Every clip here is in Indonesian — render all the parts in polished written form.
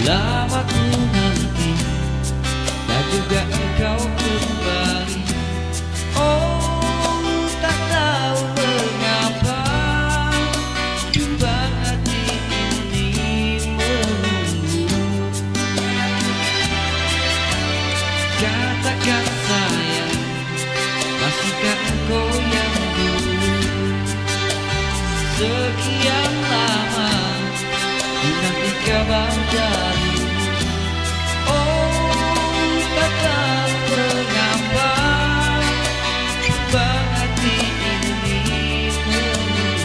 Lama ku nanti tak juga engkau kembali. Oh, tak tahu mengapa cubaan hati ini menunggu. Katakan sayang, masihkah engkau yang dulu? Sekian lama ku nanti kabar darimu. Oh, tak tahu mengapa cubaan hati ini menunggu.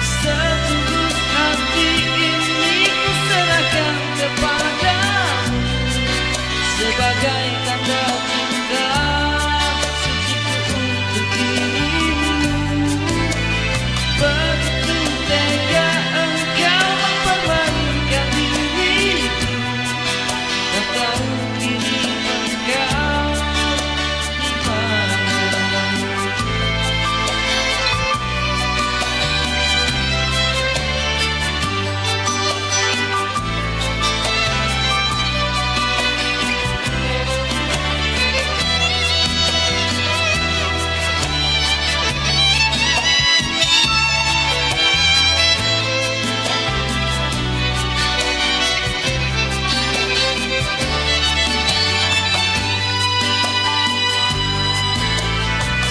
Setulus hati ini ku serahkan kepadamu sebagai tanda cinta suciku untuk dirimu. Begitu tega engkau mempermainkan diriku, tak tahu kini engkau di mana.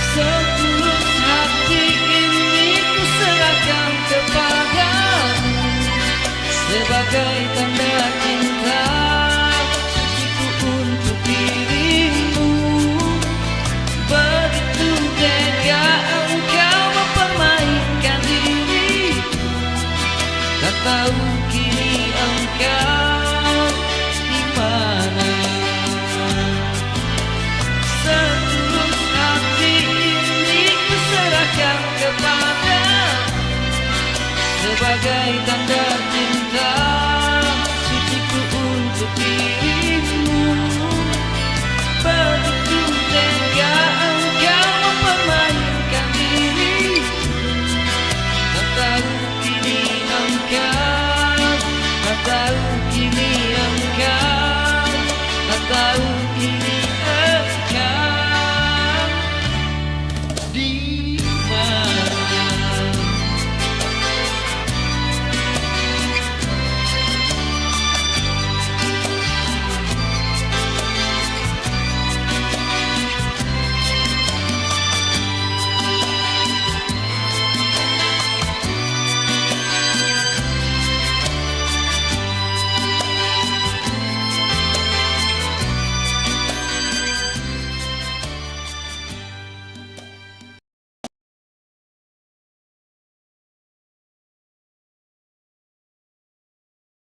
Setulus hati ini ku serahkan kepadamu sebagai tanda cinta suciku untuk dirimu. Begitu tega engkau mempermainkan diriku, tak tahu kini engkau di mana. Setulus hati ini ku serahkan kepadamu sebagai tanda